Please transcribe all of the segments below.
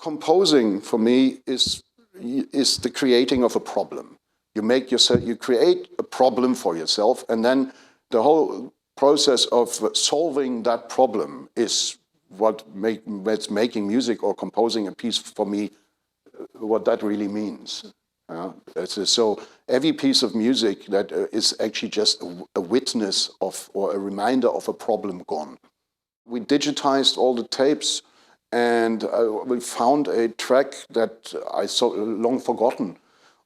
composing for me is the creating of a problem. You create a problem for yourself, and then the whole process of solving that problem is what's making music or composing a piece for me, what that really means. So every piece of music that is actually just a witness of, or a reminder of a problem gone. We digitized all the tapes, and we found a track that I so long forgotten,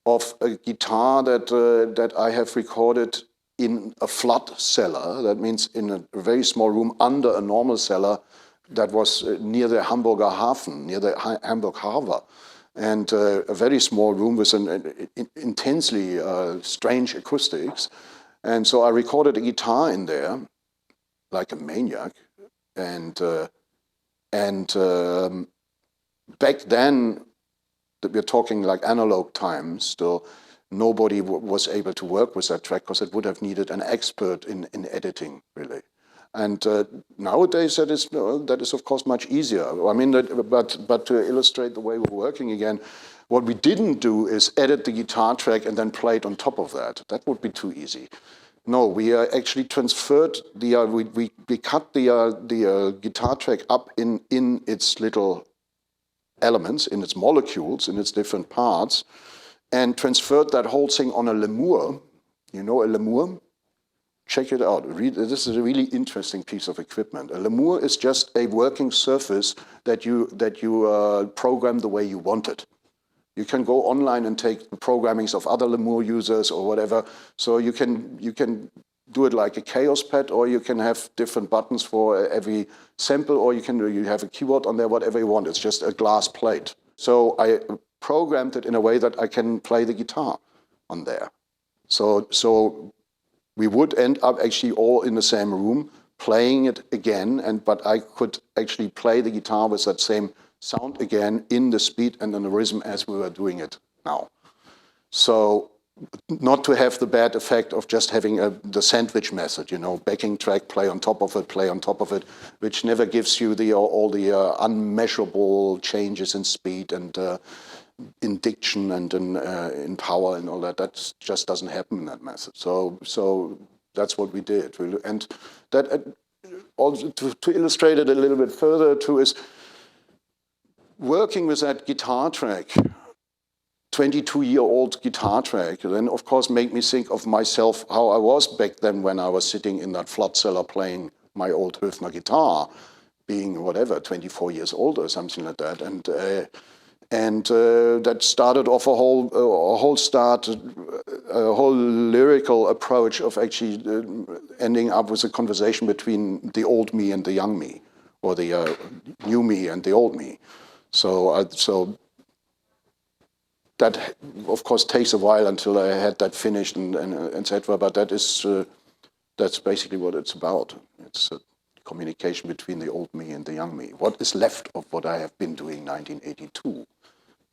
of a guitar that I have recorded in a flood cellar. That means in a very small room under a normal cellar that was near the Hamburger Hafen, near the Hamburg Harbor. And a very small room with an intensely strange acoustics. And so I recorded a guitar in there, like a maniac. And back then, we're talking like analog times, still nobody was able to work with that track because it would have needed an expert in editing, really. And nowadays that is of course much easier. I mean, but to illustrate the way we're working again, what we didn't do is edit the guitar track and then play it on top of that. That would be too easy. No, we actually transferred we cut the guitar track up in its little elements, in its molecules, in its different parts, and transferred that whole thing on a lemur. You know a lemur? Check it out. This is a really interesting piece of equipment. A lemur is just a working surface that you program the way you want it. You can go online and take the programmings of other lemur users or whatever. So you can do it like a chaos pad, or you can have different buttons for every sample, or you have a keyboard on there, whatever you want. It's just a glass plate. So I programmed it in a way that I can play the guitar on there. So we would end up actually all in the same room playing it again, but I could actually play the guitar with that same sound again in the speed and in the rhythm as we were doing it now. So not to have the bad effect of just having the sandwich method, you know, backing track, play on top of it, which never gives you all the unmeasurable changes in speed and in diction and in power and all that. That just doesn't happen in that method. So that's what we did. And that also to illustrate it a little bit further too is working with that guitar track, 22-year-old guitar track, then of course made me think of myself, how I was back then when I was sitting in that flood cellar playing my old Höfner guitar, being whatever, 24 years old or something like that. And that started off a whole lyrical approach of actually ending up with a conversation between the old me and the young me, or the new me and the old me. So that, of course, takes a while until I had that finished and etc. But that's basically what it's about. It's a communication between the old me and the young me. What is left of what I have been doing in 1982?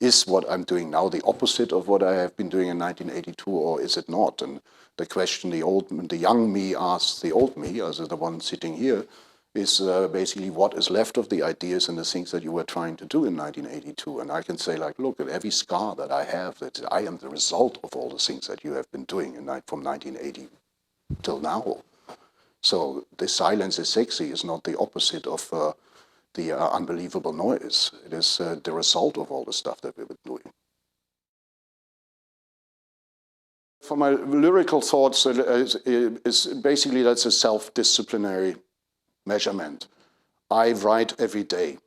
Is what I'm doing now the opposite of what I have been doing in 1982, or is it not? And the question the young me asks the old me, as the one sitting here, is basically what is left of the ideas and the things that you were trying to do in 1982. And I can say, like, look, at every scar that I have, that I am the result of all the things that you have been doing from 1980 till now. So the silence is sexy is not the opposite of the unbelievable noise. It is the result of all the stuff that we've been doing. For my lyrical thoughts, is basically that's a self-disciplinary measurement. I write every day,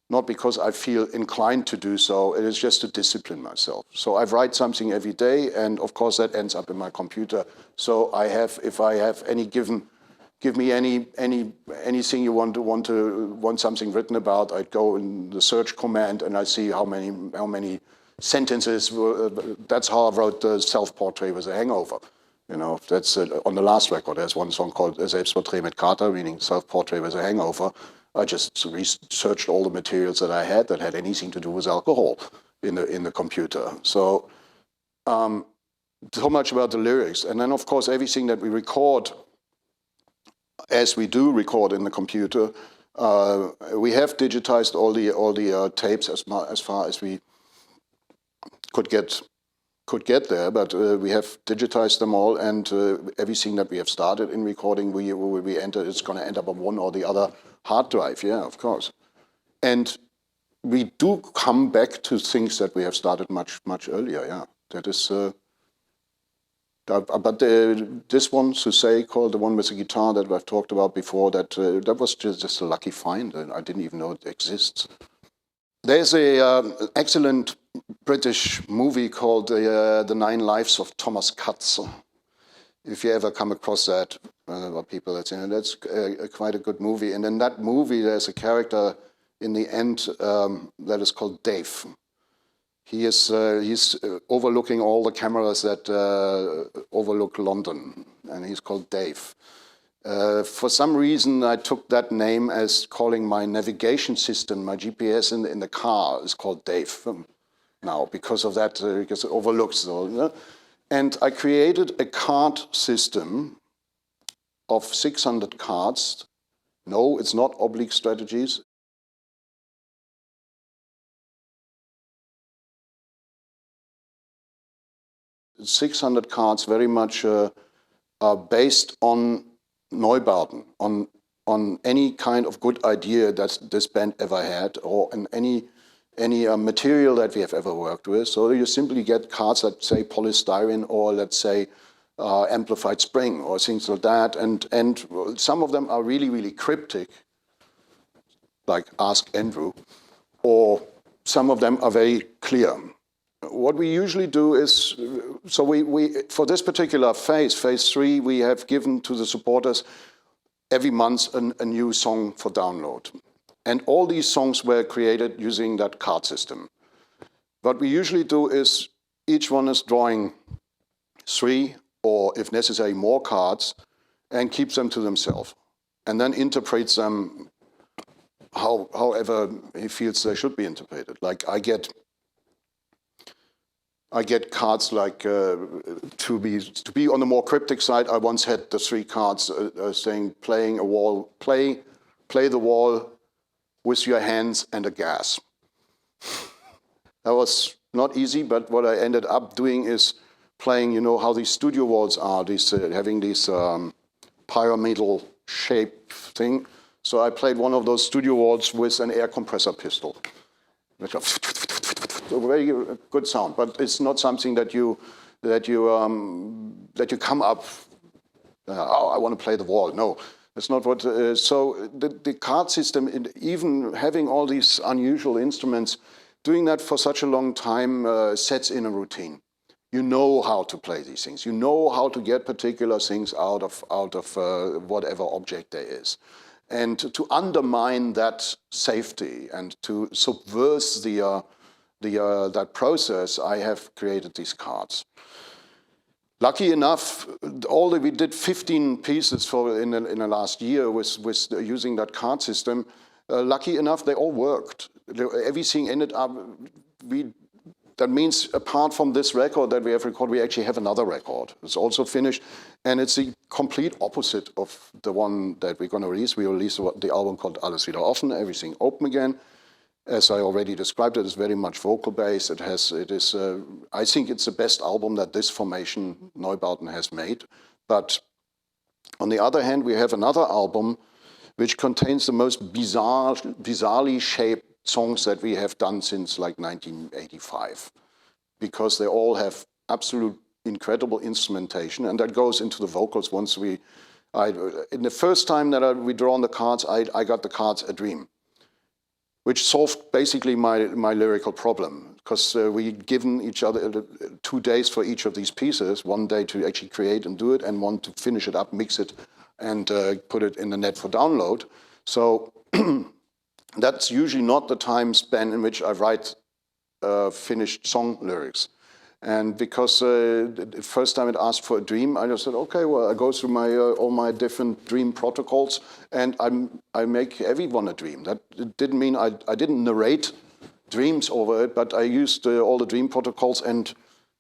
not because I feel inclined to do so, it is just to discipline myself. So I write something every day, and of course that ends up in my computer. So if I have any give me anything you want something written about, I'd go in the search command and I see how many sentences. That's how I wrote the Self-Portrait with a Hangover. You know, that's on the last record. There's one song called Selbstporträt mit Kater, meaning Self-Portrait with a Hangover. I just researched all the materials that I had that had anything to do with alcohol in the computer. So much about the lyrics, and then of course everything that we record, as we do record in the computer, We have digitized all the tapes as far as we could get there, but we have digitized them all, and everything that we have started in recording, we enter, it's going to end up on one or the other hard drive. Yeah, of course. And we do come back to things that we have started much earlier. Yeah, that is. But this one, Susei, called the one with the guitar that I've talked about before, that was just a lucky find, and I didn't even know it exists. There's an excellent British movie called The 9 Lives of Thomas Cutts. If you ever come across that, people that's in it, that's quite a good movie. And in that movie, there's a character in the end that is called Dave. He's overlooking all the cameras that overlook London, and he's called Dave. For some reason, I took that name as calling my navigation system, my GPS in the car is called Dave now, because of that, because it overlooks all. And I created a card system of 600 cards. No, it's not oblique strategies. 600 cards very much are based on Neubauten, on any kind of good idea that this band ever had, or in any material that we have ever worked with. So you simply get cards that say polystyrene, or let's say amplified spring, or things like that. And some of them are really cryptic, like Ask Andrew, or some of them are very clear. What we usually do is, so we for this particular phase 3, we have given to the supporters every month a new song for download. And all these songs were created using that card system. What we usually do is each one is drawing 3, or if necessary, more cards, and keeps them to themselves, and then interprets them however he feels they should be interpreted. Like I get cards like to be on the more cryptic side. I once had the 3 cards saying playing a wall, play the wall with your hands and a gas. That was not easy, but what I ended up doing is playing, you know how these studio walls are, having this pyramidal shape thing. So I played one of those studio walls with an air compressor pistol. A very good sound, but it's not something that you come up. Oh, I want to play the wall. No, that's not what. So the card system, even having all these unusual instruments, doing that for such a long time sets in a routine. You know how to play these things. You know how to get particular things out of whatever object there is. And to undermine that safety and to subvert that process, I have created these cards. Lucky enough, we did 15 pieces in the last year with using that card system. Lucky enough, they all worked. Everything ended up. That means apart from this record that we have recorded, we actually have another record. It's also finished, and it's the complete opposite of the one that we're going to release. We released the album called Alles wieder offen, Everything Open Again. As I already described, it is very much vocal-based. I think it's the best album that this formation, Neubauten, has made. But on the other hand, we have another album which contains the most bizarrely shaped songs that we have done since like 1985, because they all have absolute incredible instrumentation, and that goes into the vocals. In the first time that we draw on the cards, I got the cards A Dream, which solved basically my lyrical problem, because we'd given each other 2 days for each of these pieces, 1 day to actually create and do it, and 1 to finish it up, mix it, and put it in the net for download. So that's usually not the time span in which I write finished song lyrics. And because the first time it asked for a dream, I just said, okay, well, I go through all my different dream protocols, and I make everyone a dream. That didn't mean I didn't narrate dreams over it, but I used all the dream protocols and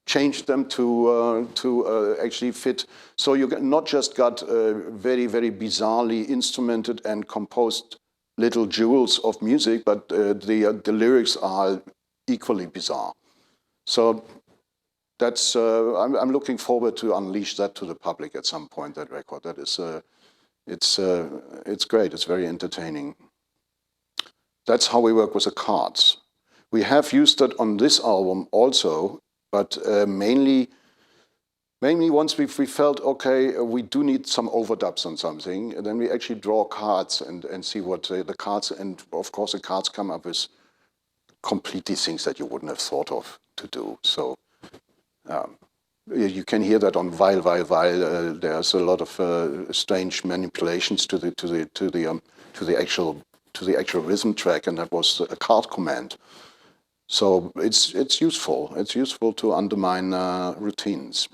changed them to actually fit. So you not just got very, very bizarrely instrumented and composed little jewels of music, but the lyrics are equally bizarre. So that's I'm looking forward to unleash that to the public at some point. That record, that is, it's great. It's very entertaining. That's how we work with the cards. We have used that on this album also, but mainly once we felt, okay, we do need some overdubs on something, and then we actually draw cards and see what the cards, and of course the cards come up with completely things that you wouldn't have thought of to do. So you can hear that on While. There's a lot of strange manipulations to the actual rhythm track, and that was a card command. So it's useful. It's useful to undermine routines.